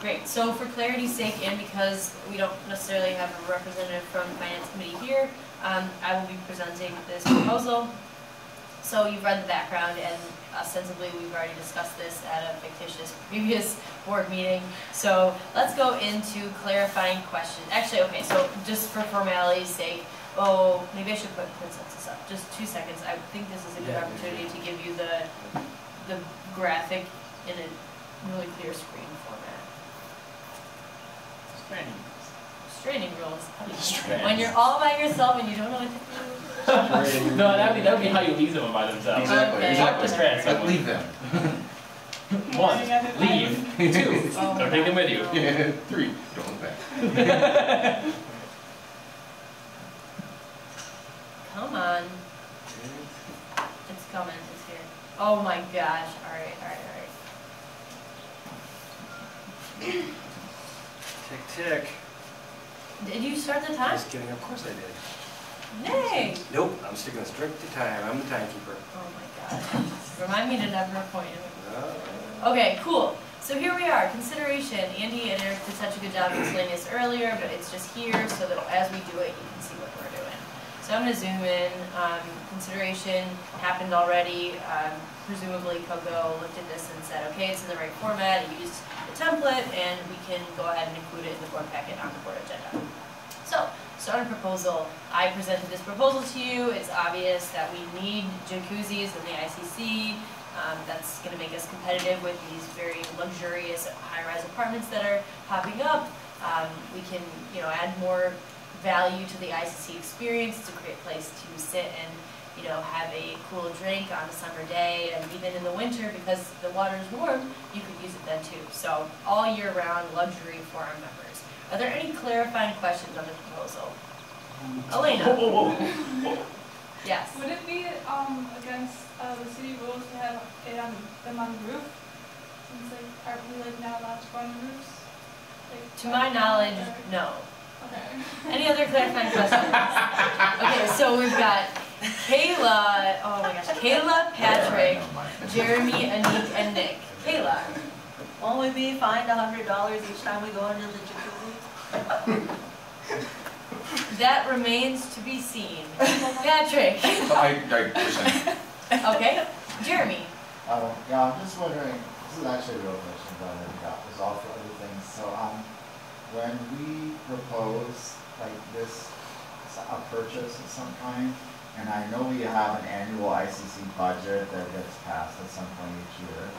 Great, so for clarity's sake, and because we don't necessarily have a representative from Finance Committee here, I will be presenting this proposal. So you've read the background, and ostensibly we've already discussed this at a fictitious previous board meeting. So let's go into clarifying questions. Actually, okay, so just for formality's sake, maybe I should put consensus up. Just 2 seconds. I think this is a good opportunity to give you the graphic in a really clear screen format. Straining rules. When you're all by yourself and you don't know what to do. No, that would be how you leave them by themselves. Exactly. Okay. But leave them. 1, leave. 2, don't take them with you. Yeah. 3, don't look back. Come on. It's coming. It's here. Oh my gosh. All right. Tick, tick. Did you start the time? Just kidding, of course I did. Nay. Nope, I'm sticking strict to time. I'm the timekeeper. Oh my god. Remind me to never appoint him. No. Okay, cool. So here we are, consideration. Andy and Eric did such a good job explaining this earlier, but it's just here so that as we do it, you can see what we're doing. So I'm going to zoom in. Consideration happened already. Presumably Kogo looked at this and said, okay, it's in the right format, it used the template, and we can go ahead and include it in the board packet on the board agenda. So, start a proposal. I presented this proposal to you. It's obvious that we need jacuzzis in the ICC. That's going to make us competitive with these very luxurious high-rise apartments that are popping up. We can, add more value to the ICC experience. It's a great place to sit and have a cool drink on a summer day, and even in the winter, because the water is warm, you could use it then too. So all year round luxury for our members. Are there any clarifying questions on the proposal? Elena? Yes. Would it be against the city rules to have it on them on the roof? Since are we now allowed to go on the roofs? To my knowledge, no. Okay. Any other clarifying questions? Okay, so we've got Kayla, oh my gosh, Kayla, Patrick, Jeremy, Anik, and Nick. Kayla. Won't we be fined $100 each time we go into the jacuzzi? That remains to be seen. Patrick. I Okay. Jeremy. Yeah, I'm just wondering, this is actually a real question, but I got this off for other things. So when we propose like this, a purchase of some kind, and I know we have an annual ICC budget that gets passed at some point each year.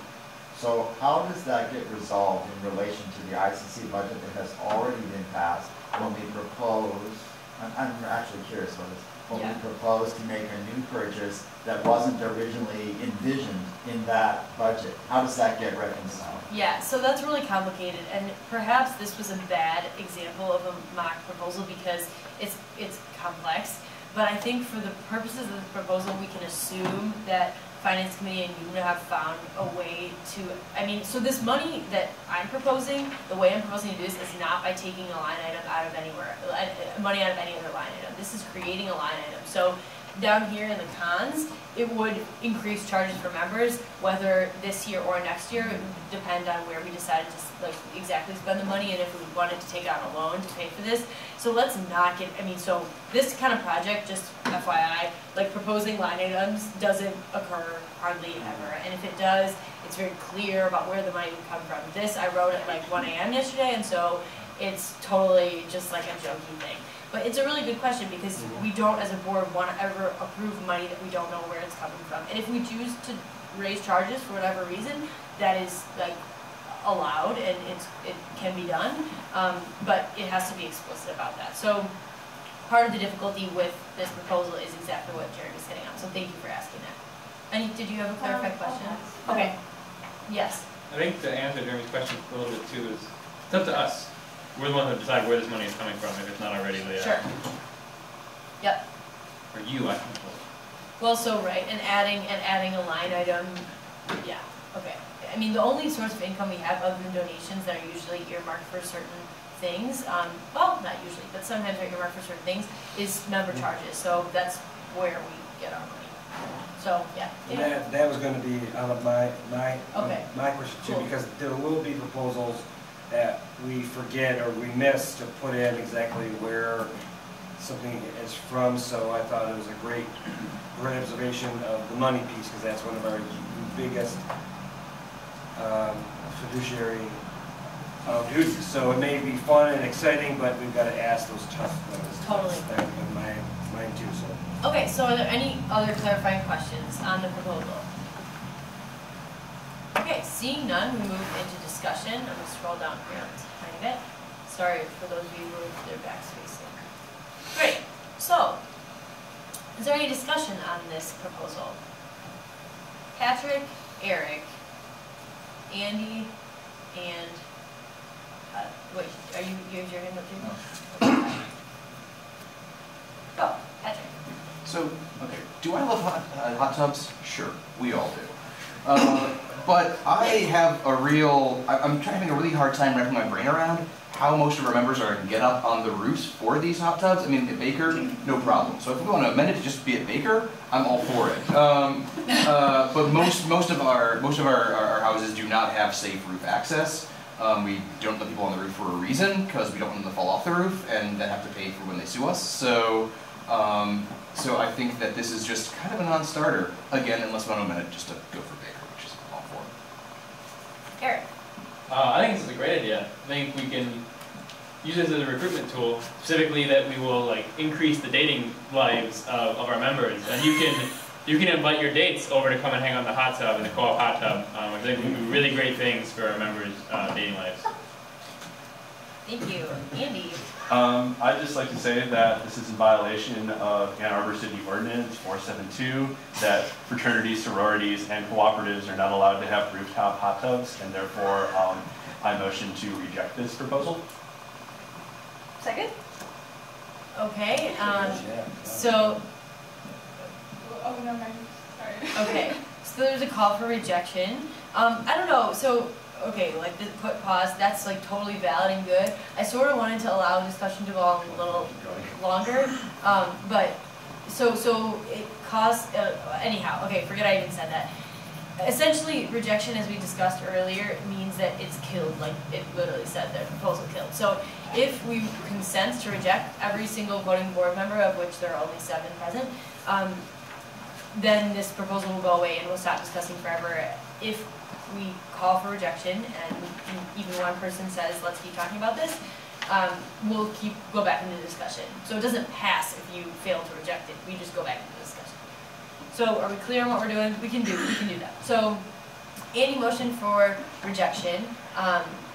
So how does that get resolved in relation to the ICC budget that has already been passed when we propose, I'm actually curious about this, when we propose to make a new purchase that wasn't originally envisioned in that budget? How does that get reconciled? Yeah, so that's really complicated, and perhaps this was a bad example of a mock proposal because it's complex. But I think for the purposes of the proposal, we can assume that Finance Committee and UNA have found a way to, so this money that I'm proposing, the way I'm proposing to do this is not by taking a line item out of anywhere, money out of any other line item. This is creating a line item. So down here in the cons, it would increase charges for members, whether this year or next year. It would depend on where we decided to exactly spend the money and if we wanted to take out a loan to pay for this. So let's not get, so this kind of project, just FYI, proposing line items doesn't occur hardly ever. And if it does, it's very clear about where the money would come from. This I wrote at 1 a.m. yesterday, and so it's totally just a jokey thing. But it's a really good question because we don't, as a board, want to ever approve money that we don't know where it's coming from. And if we choose to raise charges for whatever reason, that is allowed and it can be done, but it has to be explicit about that. So part of the difficulty with this proposal is exactly what Jeremy's hitting on. So thank you for asking that. And did you have a clarifying question? Okay. Yes. I think to answer Jeremy's question a little bit too is it's up to us. We're the ones that decide where this money is coming from if it's not already laid out. Sure. Yep. Or you, I think. Well, so right, and adding a line item, yeah, okay. The only source of income we have other than donations that are usually earmarked for certain things, well, not usually, but sometimes they're earmarked for certain things, is member charges. So that's where we get our money. So, yeah. That was going to be out of my okay. my question too, cool. because there will be proposals that we forget or we miss to put in exactly where something is from, so I thought it was a great observation of the money piece, because that's one of our biggest fiduciary duties. So it may be fun and exciting, but we've got to ask those tough ones. Totally. That's mine too, so. Okay, so are there any other clarifying questions on the proposal? Okay, seeing none, we move into discussion. I'm gonna scroll down here on this tiny bit. Sorry for those of you who have their backs facing. Great, so, is there any discussion on this proposal? Patrick, Eric, Andy, and, wait, are you have your hand up too? Go, Patrick. So, okay, do I love hot tubs? Sure, we all do. But I have I'm having a really hard time wrapping my brain around how most of our members are going to get up on the roofs for these hot tubs. I mean, at Baker, no problem. So if we want to amend it to just be at Baker, I'm all for it. But most of our houses do not have safe roof access. We don't let people on the roof for a reason, because we don't want them to fall off the roof and then have to pay for when they sue us. So I think that this is just kind of a non-starter, again, unless we want to amend it just to go for Baker, which is all for. Eric. I think this is a great idea. I think we can use this as a recruitment tool, specifically that we will like increase the dating lives of our members. And you can invite your dates over to come and hang out in the hot tub, in the co-op hot tub. I think we do really great things for our members' dating lives. Thank you. Andy. I'd just like to say that this is in violation of Ann Arbor City Ordinance 472, that fraternities, sororities, and cooperatives are not allowed to have rooftop hot tubs, and therefore I motion to reject this proposal. Second? Okay, Yeah. so, Oh, no, mind. Sorry. okay, so there's a call for rejection. I don't know, so, okay, like the put pause, that's like totally valid and good. I sort of wanted to allow discussion to go on a little longer, but, so it caused, anyhow, okay, forget I even said that. Essentially, rejection, as we discussed earlier, means that it's killed, like it literally said, the proposal killed. So if we consent to reject every single voting board member, of which there are only 7 present, then this proposal will go away and we'll stop discussing forever. If we call for rejection and even one person says, let's keep talking about this, we'll go back into discussion. So it doesn't pass if you fail to reject it, we just go back into discussion. So are we clear on what we're doing? We can do that. So Andy motioned for rejection,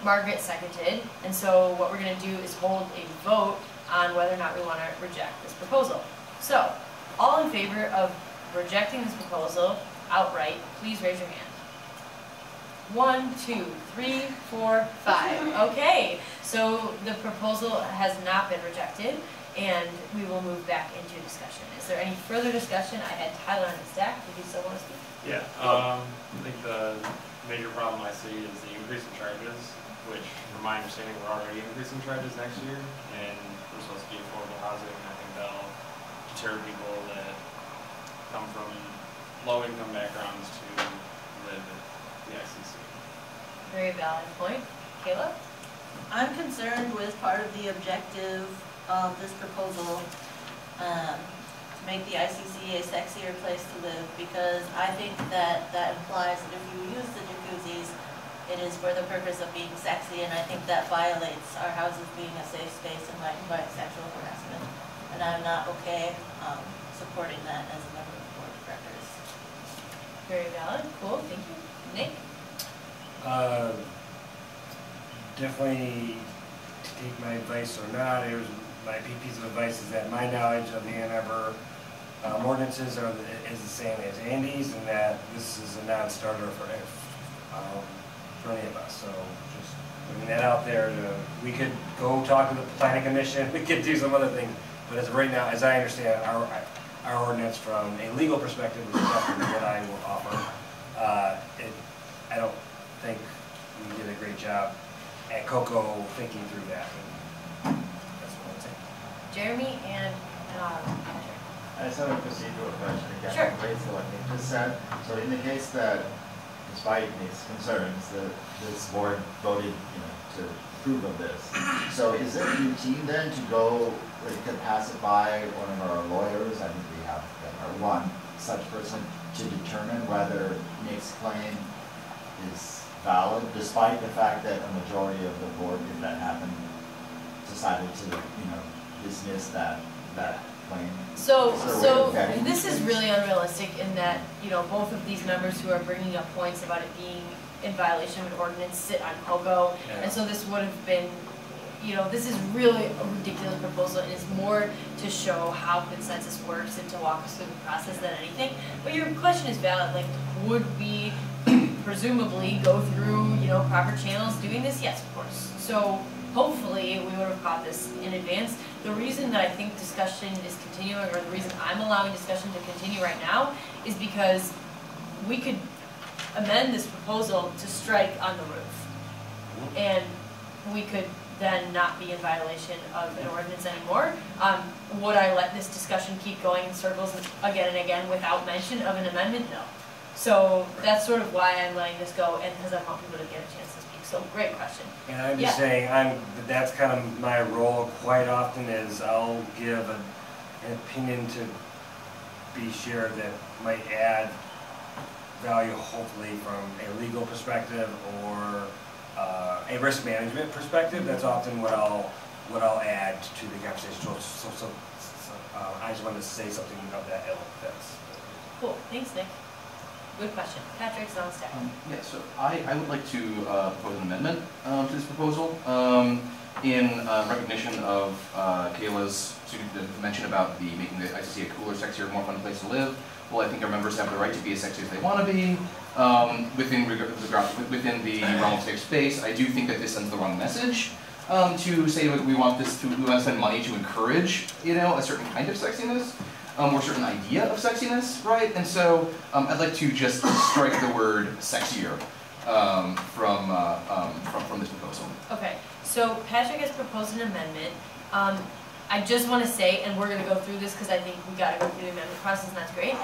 Margaret seconded, and so what we're gonna do is hold a vote on whether or not we wanna reject this proposal. So, all in favor of rejecting this proposal outright, please raise your hand. 1, 2, 3, 4, 5. Okay, so the proposal has not been rejected, and we will move back into discussion. Is there any further discussion? I had Tyler on the stack. Did you still want to speak? Yeah, I think the major problem I see is the increase in charges, which, from my understanding, we're already increasing charges next year, and we're supposed to be affordable housing, and I think that'll deter people that come from low-income backgrounds to live at the ICC. Very valid point. Kayla? I'm concerned with part of the objective of this proposal, to make the ICC a sexier place to live, because I think that implies that if you use the jacuzzis, it is for the purpose of being sexy, and I think that violates our houses being a safe space enlightened by sexual harassment. And I'm not okay supporting that as a member of the board of directors. Very valid. Cool. Thank you. Nick? Definitely to take my advice or not, my piece of advice is that my knowledge of the Ann Arbor ordinances is the same as Andy's, and that this is a non-starter for any of us. So just putting that out there, we could go talk to the planning commission, we could do some other things, but as of right now, as I understand, our ordinance from a legal perspective is definitely what I will offer. I don't think we did a great job at COCO thinking through that. And that's what I would say. Jeremy and Patrick. I just have a procedural question again. Sure. Relates to what Nick just said. So in the case that this despite Nick's concerns, this board voted, you know, to approve of this. So is it routine then to go, like, to pass it by one of our lawyers? I think we have our one such person to determine whether Nick's claim is valid, despite the fact that a majority of the board, if that happened, decided to, you know, dismiss that claim. So vetting this is things? really unrealistic in that, you know, both of these members who are bringing up points about it being in violation of an ordinance sit on COGO. And so this would have been, you know, this is really a ridiculous proposal, and it's more to show how consensus works and to walk us through the process than anything. But your question is valid, like, would we presumably go through, you know, proper channels doing this? Yes, of course. So hopefully we would have caught this in advance. The reason that I think discussion is continuing, or the reason I'm allowing discussion to continue right now, is because we could amend this proposal to strike on the roof. And we could then not be in violation of an ordinance anymore. Would I let this discussion keep going in circles again and again without mention of an amendment? No. So that's sort of why I'm letting this go, and because I want people to get a chance to speak. So great question. And I'm just saying, that's kind of my role quite often, is I'll give an opinion to be shared that might add value, hopefully from a legal perspective or a risk management perspective. That's often what I'll add to the conversation. So I just wanted to say something of that ilk. That's cool. Thanks, Nick. Good question. Patrick's on staff. Yeah, so I would like to propose an amendment to this proposal in recognition of Kayla's mention about making the ICC a cooler, sexier, more fun place to live. Well, I think our members have the right to be as sexy as they want to be within the realm of safe space. I do think that this sends the wrong message to say that we want to spend money to encourage, you know, a certain kind of sexiness. Or certain idea of sexiness, right? And so I'd like to just strike the word sexier from this proposal. Okay, so Patrick has proposed an amendment. I just want to say, and we're going to go through this because I think we got to go through the amendment process, and that's great.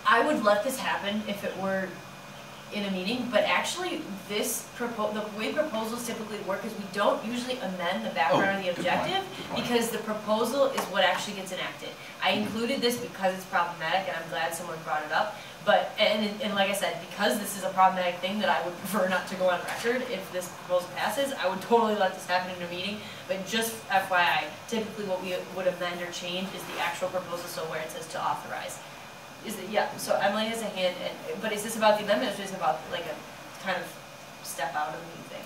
I would let this happen if it were in a meeting, but actually the way proposals typically work is we don't usually amend the background or the objective because the proposal is what actually gets enacted. I included this because it's problematic, and I'm glad someone brought it up. But, and like I said, because this is a problematic thing that I would prefer not to go on record if this proposal passes, I would totally let this happen in a meeting. But just FYI, typically what we would amend or change is the actual proposal, so where it says to authorize. Is it, yeah, so Emily has a hand, but is this about the amendment, or is this about like a kind of step out of the thing?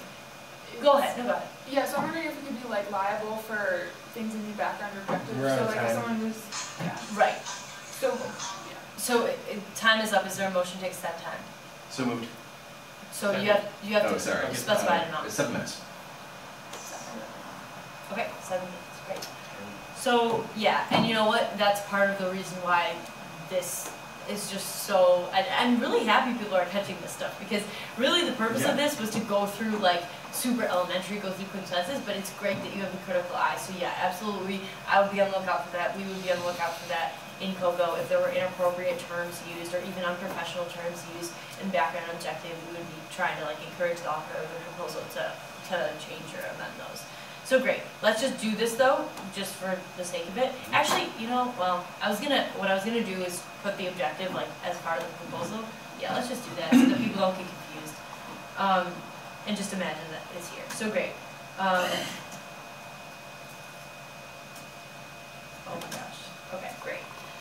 Go ahead, no, go ahead. Yeah, so I'm wondering if we could be like liable for things in the background or objective. We're out So of like if time. someone moves, yeah. Right. So, yeah. So time is up. Is there a motion to extend time? So moved. So you have Oh, to sorry. specify an amount. It's 7 minutes. Okay, 7 minutes, great. So, yeah, and you know what, that's part of the reason why this is just so, I'm really happy people are catching this stuff, because really the purpose of this was to go through like super elementary, go through consensus, but it's great that you have the critical eye. So yeah, absolutely, I would be on the lookout for that, we would be on the lookout for that in COGO. If there were inappropriate terms used, or even unprofessional terms used in background objective, we would be trying to like encourage the author of the proposal to change or amend those. So great, let's just do this though, just for the sake of it. Actually, you know, well, what I was gonna do is put the objective like as part of the proposal. Yeah, let's just do that so that people don't get confused. And just imagine that it's here. So great. Oh my gosh. Okay, great.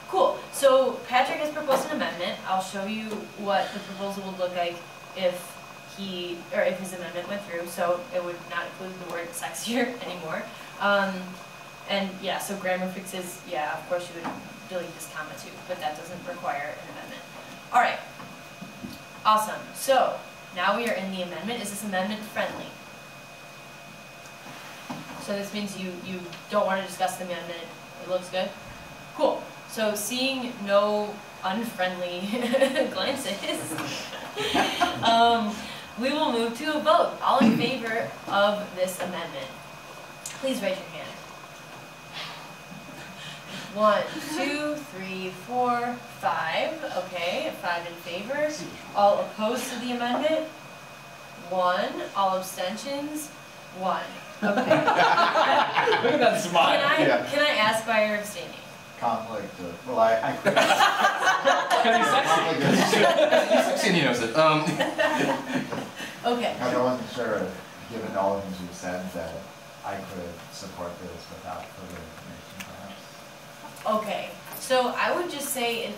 Cool. So Patrick has proposed an amendment. I'll show you what the proposal would look like if his amendment went through. So it would not include the word sexier anymore. And yeah, so grammar fixes, yeah, of course you would delete this comma too, but that doesn't require an amendment. All right. Awesome. So now we are in the amendment. Is this amendment friendly? So this means you don't want to discuss the amendment. It looks good? Cool. So seeing no unfriendly glances, we will move to a vote. All in favor of this amendment, please raise your hand. 1, 2, 3, 4, 5. Okay, 5 in favor. All opposed to the amendment? 1. All abstentions? 1. Okay. Look at that smile. Can I ask why you're abstaining? Conflict of, well, I quit. Because he's sexy. He's sexy and he knows it. Okay. Because I wasn't sure, given all the things you've said, that I could support this without further information, perhaps. Okay, so I would just say,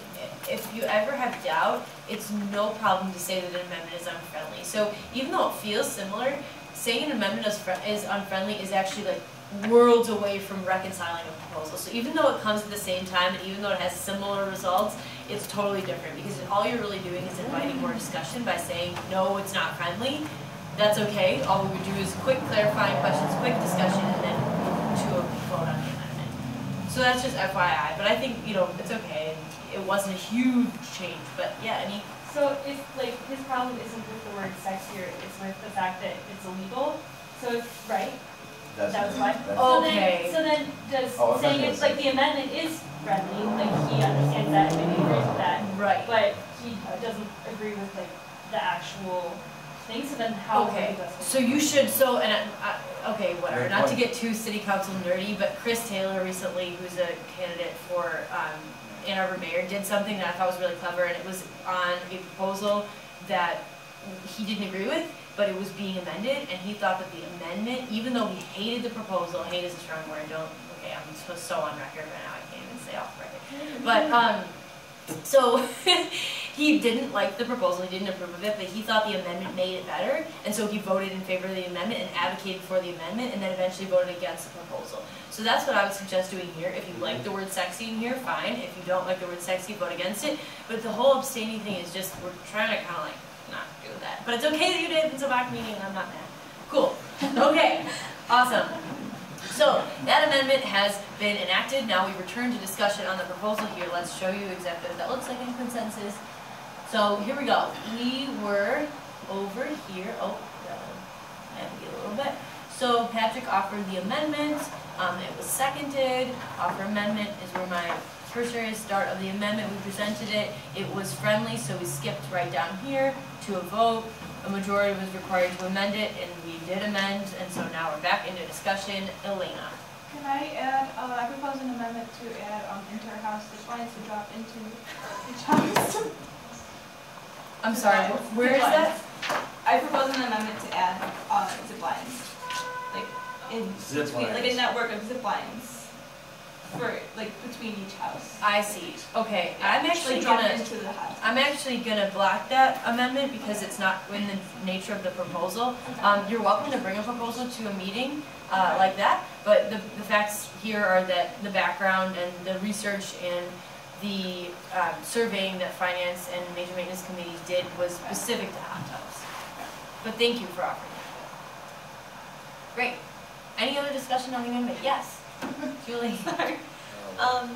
if you ever have doubt, it's no problem to say that an amendment is unfriendly. So even though it feels similar, saying an amendment is unfriendly is actually like worlds away from reconciling a proposal. So even though it comes at the same time, and even though it has similar results, it's totally different, because all you're really doing is inviting more discussion by saying, no, it's not friendly. That's okay. All we would do is quick clarifying questions, quick discussion, and then move to a vote on the amendment. So that's just FYI, but I think, it's okay. It wasn't a huge change, but yeah, any? So it's like, his problem isn't with the word sexier, it's with the fact that it's illegal. So it's right. That was fine. Okay. So then does Oh, saying that it's like the amendment is friendly, like he understands that, maybe agrees with that. Right. But he doesn't agree with like the actual thing, so then how Okay, does it? so you should, okay, whatever, Great not to point. get too city council nerdy, but Chris Taylor recently, who's a candidate for Ann Arbor mayor, did something that I thought was really clever, and it was on a proposal that he didn't agree with, but it was being amended, and he thought that the amendment, even though he hated the proposal, hate is a strong word, okay, I'm so on record right now, I can't even say off record, but, so, he didn't like the proposal, he didn't approve of it, but he thought the amendment made it better, and so he voted in favor of the amendment and advocated for the amendment, and then eventually voted against the proposal. So that's what I would suggest doing here. If you like the word sexy in here, fine. If you don't like the word sexy, vote against it. But the whole abstaining thing is just, we're trying to kind of like not do that. But it's okay that you did, it's a back meeting, and I'm not mad. Cool. Okay, awesome. So that amendment has been enacted. Now we return to discussion on the proposal here. Let's show you exactly what that looks like in consensus. So here we go. We were over here. Oh, I have to get a little bit. So Patrick offered the amendment. It was seconded. Offer amendment is where my tertiary start of the amendment. We presented it. It was friendly, so we skipped right down here to a vote. A majority was required to amend it, and we did amend, and so now we're back into discussion. Elena. Can I add, I propose an amendment to add inter-house zip lines to drop into each house. I'm sorry, where is that? I propose an amendment to add zip lines, like Zip between, like a lines. network of zip lines for like between each house. I see. Okay, I'm actually Like drop gonna. into the house. I'm actually gonna block that amendment because it's not in the nature of the proposal. You're welcome to bring a proposal to a meeting like that, but the facts here are that the background and the research and the surveying that finance and major maintenance committees did was specific to hot tubs. But thank you for offering that. Great. Any other discussion on the amendment? Yes. Julie. Sorry. Can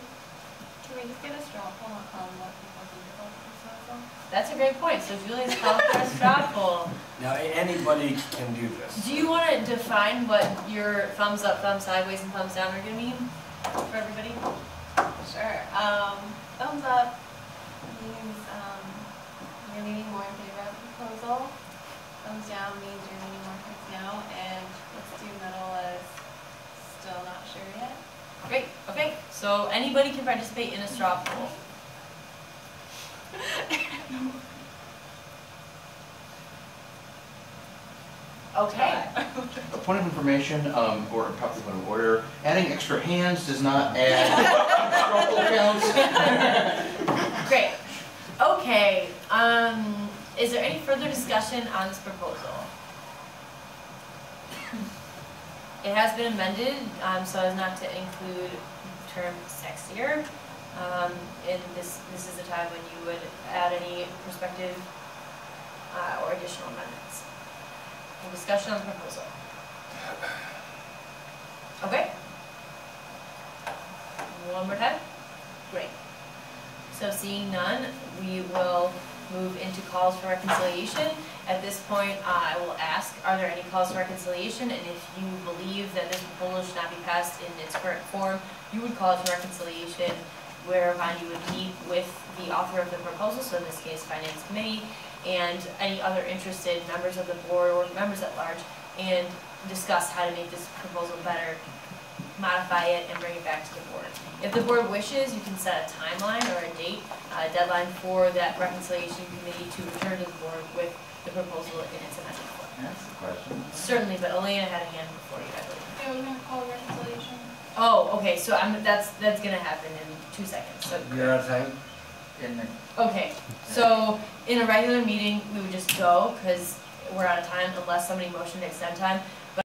we just get a straw poll on what people think about this proposal? That's a great point. So Julie's called for a straw poll. Now, anybody can do this. Do you want to define what your thumbs up, thumbs sideways, and thumbs down are going to mean for everybody? Sure. Thumbs up means you're leaning more in favor of the proposal. Thumbs down means you're leaning more towards no, and let's do middle as still not sure yet. Great. Okay. So anybody can participate in a straw poll. Okay. A point of information, or probably point of order, adding extra hands does not add straw poll counts. Great. Okay. Is there any further discussion on this proposal? It has been amended so as not to include the term sexier. And this is the time when you would add any perspective or additional amendments. Any discussion on the proposal? Okay. One more time. Great. So seeing none, we will move into calls for reconciliation. At this point, I will ask, are there any calls to reconciliation? And if you believe that this proposal should not be passed in its current form, you would call it to reconciliation, whereupon you would meet with the author of the proposal, so in this case, Finance Committee, and any other interested members of the board or members at large, and discuss how to make this proposal better, modify it, and bring it back to the board. If the board wishes, you can set a timeline or a date, a deadline for that reconciliation committee to return to the board with the proposal in its amended form. Can I ask a question? Certainly, but Elena had a hand before you, I believe. Yeah, we're gonna call reconciliation. Oh, okay, so that's gonna happen in 2 seconds, so. You're out of time? Okay, so in a regular meeting, we would just go, because we're out of time, unless somebody motioned to extend time.